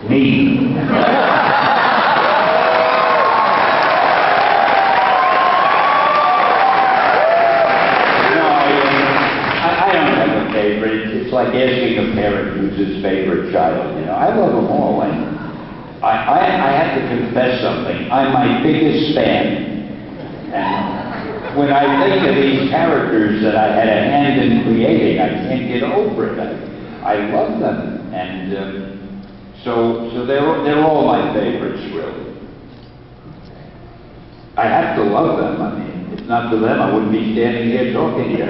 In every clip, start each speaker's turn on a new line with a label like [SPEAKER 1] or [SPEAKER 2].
[SPEAKER 1] Me. It's like asking a parent who's his favorite child, you know. I love them all, and I have to confess something. I'm my biggest fan. And when I think of these characters that I had a hand in creating, I can't get over it. I love them, and so they're all my favorites, really. I have to love them. I mean, if not for them, I wouldn't be standing here talking to you.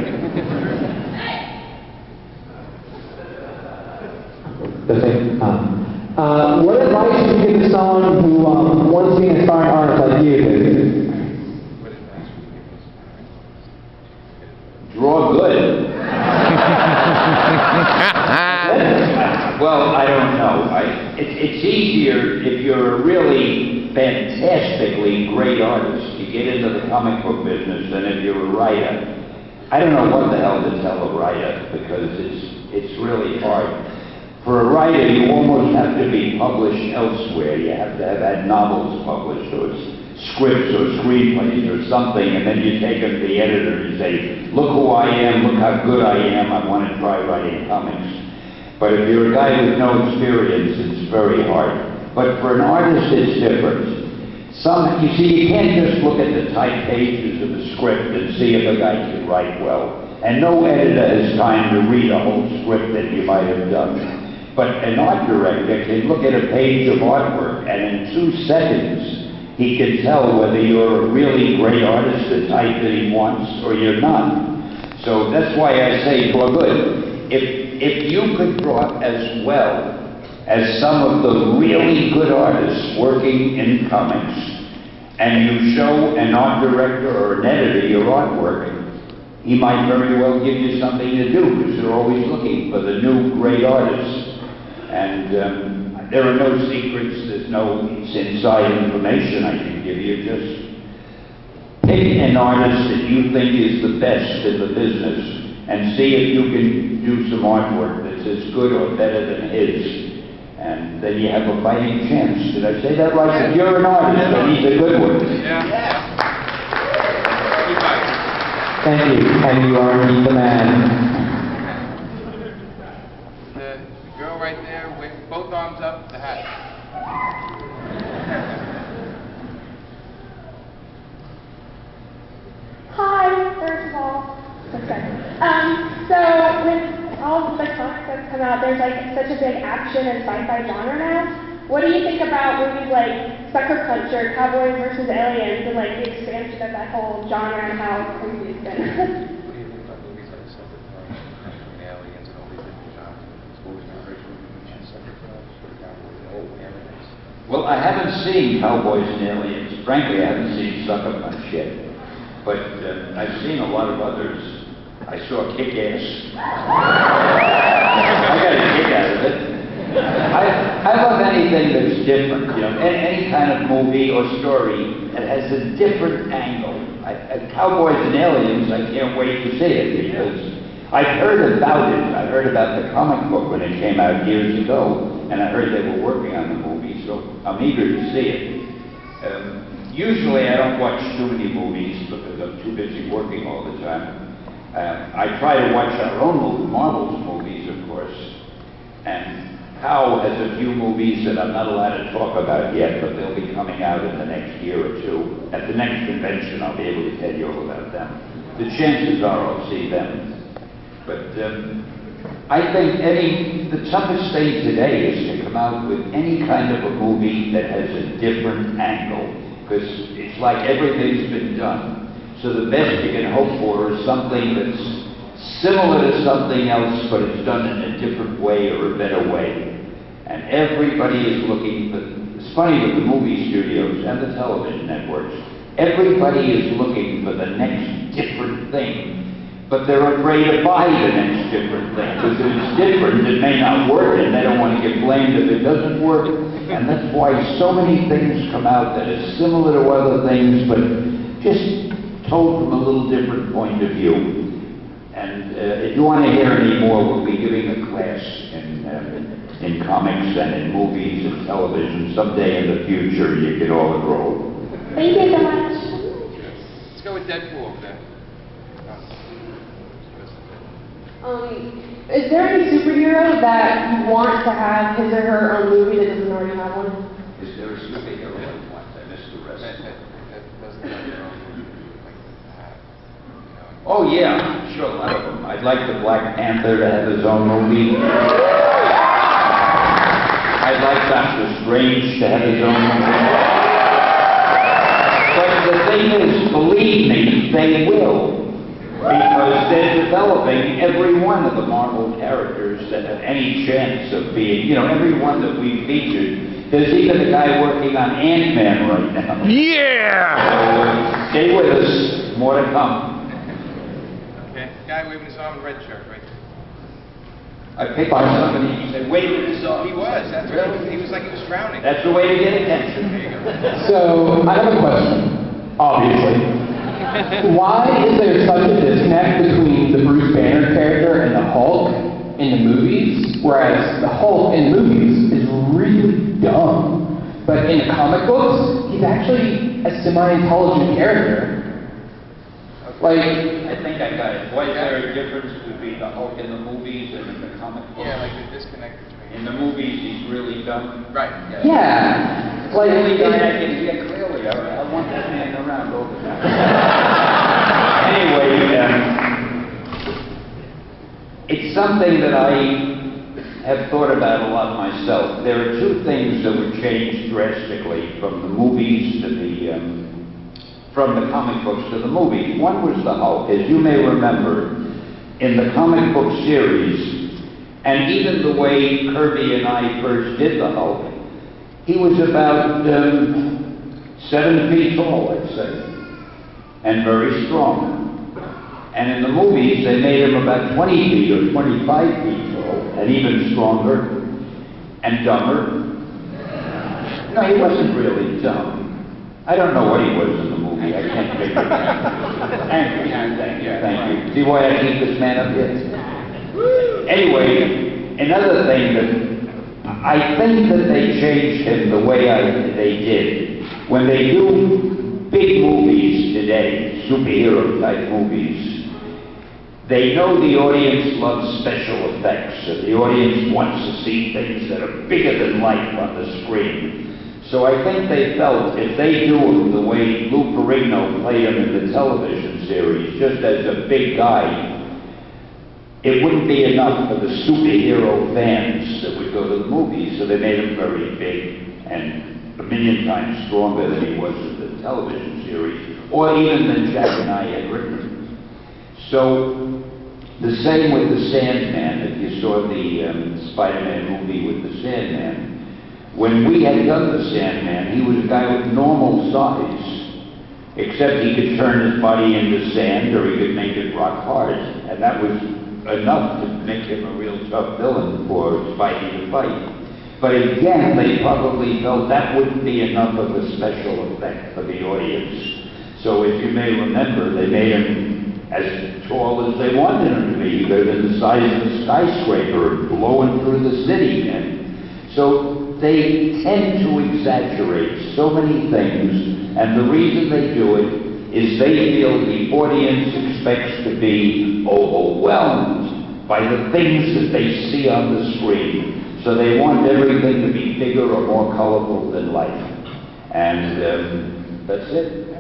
[SPEAKER 2] What advice would you give to someone who wants to be an aspiring artist like you?
[SPEAKER 1] Draw good. Well, I don't know. It's easier if you're a really fantastically great artist to get into the comic book business than if you're a writer. I don't know what the hell to tell a writer, because it's really hard. For a writer, you almost have to be published elsewhere. You have to have had novels published, or scripts or screenplays or something, and then you take them to the editor and you say, look who I am, look how good I am, I want to try writing comics. But if you're a guy with no experience, it's very hard. But for an artist, it's different. You see, you can't just look at the type pages of the script and see if a guy can write well. And no editor has time to read a whole script that you might have done. But an art director can look at a page of artwork, and in 2 seconds, he can tell whether you're a really great artist, the type that he wants, or you're not. So that's why I say draw good. If you could draw as well as some of the really good artists working in comics, and you show an art director or an editor your artwork, he might very well give you something to do, because they're always looking for the new great artists. And there are no secrets, there's no inside information I can give you. Just pick an artist that you think is the best in the business and see if you can do some artwork that's as good or better than his. And then you have a fighting chance. Did I say that right? If you're an artist, then he's a good one.
[SPEAKER 2] Thank you, and you are indeed the man.
[SPEAKER 3] Right there with both arms up, the hat.
[SPEAKER 4] Hi, first of all. Okay. So with all the comics that come out, there's like such a big action and sci-fi genre now. What do you think about movies like Sucker Punch or Cowboys versus Aliens and like the expansion of that whole genre and how crazy it's been?
[SPEAKER 1] Well, I haven't seen Cowboys and Aliens. Frankly, I haven't seen Sucker Punch yet. But I've seen a lot of others. I saw Kick-Ass. I got a kick out of it. I love anything that's different, you know, any kind of movie or story that has a different angle. Cowboys and Aliens, I can't wait to see it, because I've heard about it. I heard about the comic book when it came out years ago, and I heard they were working on the movie, so I'm eager to see it. Usually I don't watch too many movies because I'm too busy working all the time. I try to watch our own movies, Marvel's movies, of course, and Hal has a few movies that I'm not allowed to talk about yet, but they'll be coming out in the next year or two. At the next convention, I'll be able to tell you all about them. The chances are I'll see them. But I think the toughest thing today is to come out with any kind of a movie that has a different angle, because it's like everything's been done. So the best you can hope for is something that's similar to something else, but it's done in a different way or a better way. And everybody is looking for, it's funny with the movie studios and the television networks, everybody is looking for the next different thing. But they're afraid to buy the next different thing, because if it's different, it may not work, and they don't want to get blamed if it doesn't work. And that's why so many things come out that are similar to other things, but just told from a little different point of view. And if you want to hear any more, we'll be giving a class in in comics and in movies and television. Someday in the future, you can all grow.
[SPEAKER 4] Thank you so much.
[SPEAKER 3] Let's go with Deadpool over there.
[SPEAKER 5] Is there any superhero that you want to have his or her own movie that doesn't already have one?
[SPEAKER 1] Is there a superhero like one? I missed the rest.
[SPEAKER 3] That doesn't have their own movie, like, you know.
[SPEAKER 1] Oh yeah, sure, a lot of them. I'd like the Black Panther to have his own movie. I'd like Doctor Strange to have his own movie. But the thing is, believe me, they will. Because they're developing every one of the Marvel characters that have any chance of being, you know, every one that we featured. There's even a guy working on Ant-Man right now.
[SPEAKER 6] Yeah!
[SPEAKER 1] So stay with us, more to come.
[SPEAKER 3] Okay, guy waving his arm in red shirt, right?
[SPEAKER 1] I picked on somebody, he said, waving his arm.
[SPEAKER 3] He was, that's right. He was like he was drowning.
[SPEAKER 1] That's the way to get attention.
[SPEAKER 3] There you go.
[SPEAKER 2] So, I have a question, obviously. Why is there such a disconnect between the Bruce Banner character and the Hulk in the movies, whereas the Hulk in movies is really dumb, but in the comic books, he's actually a semi-intelligent character? Like,
[SPEAKER 1] I think I got it. Was there a difference between the Hulk in the movies and in the comic books?
[SPEAKER 3] Yeah, like the disconnect between.
[SPEAKER 1] In the movies, he's really dumb.
[SPEAKER 3] Right.
[SPEAKER 2] yeah, like,
[SPEAKER 1] The only guy I can hear clearly. I want that man around all the time. Anyway, it's something that I have thought about a lot myself. There are two things that would change drastically from the movies to from the comic books to the movies. One was the Hulk. As you may remember, in the comic book series, and even the way Kirby and I first did the Hulk, he was about 7 feet tall, I'd say, and very strong. And in the movies, they made him about 20 feet or 25 feet tall, and even stronger and dumber. No, he wasn't really dumb. I don't know what he was in the movie. I can't figure it out. Thank you. See why I keep this man up here? Anyway, another thing that I think that they changed him the way they did. When they do big movies today, superhero type movies, they know the audience loves special effects, and the audience wants to see things that are bigger than life on the screen. So I think they felt if they do him the way Lou Ferrigno played him in the television series, just as a big guy, it wouldn't be enough for the superhero fans that would go to the movies, so they made him very big and a million times stronger than he was in the television series, or even than Jack and I had written. So, the same with the Sandman. If you saw the Spider-Man movie with the Sandman, when we had done the Sandman, he was a guy with normal size, except he could turn his body into sand or he could make it rock hard, and that was enough to make him a real tough villain for Spidey to fight. But again, they probably felt that wouldn't be enough of a special effect for the audience. So if you may remember, they made him as tall as they wanted him to be, bigger than the size of a skyscraper, blowing through the city. And so they tend to exaggerate so many things, and the reason they do it is they feel the audience expects to be overwhelmed by the things that they see on the screen. So they want everything to be bigger or more colorful than life. And that's it.